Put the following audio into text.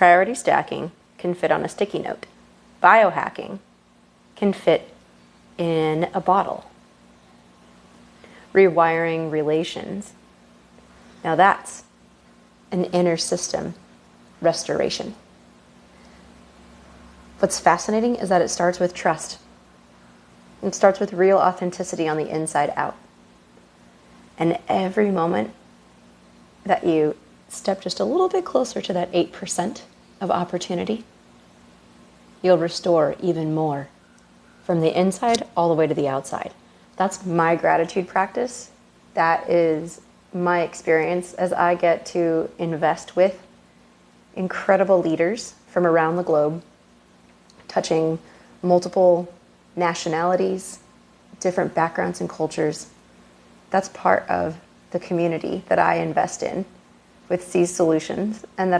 priority stacking can fit on a sticky note. Biohacking can fit in a bottle. Rewiring relations. Now that's an inner system restoration. What's fascinating is that it starts with trust. It starts with real authenticity on the inside out. And every moment that you step just a little bit closer to that 8% of opportunity, you'll restore even more from the inside all the way to the outside. That's my gratitude practice. That is my experience as I get to invest with incredible leaders from around the globe, touching multiple nationalities, different backgrounds and cultures. That's part of the community that I invest in with these solutions, and that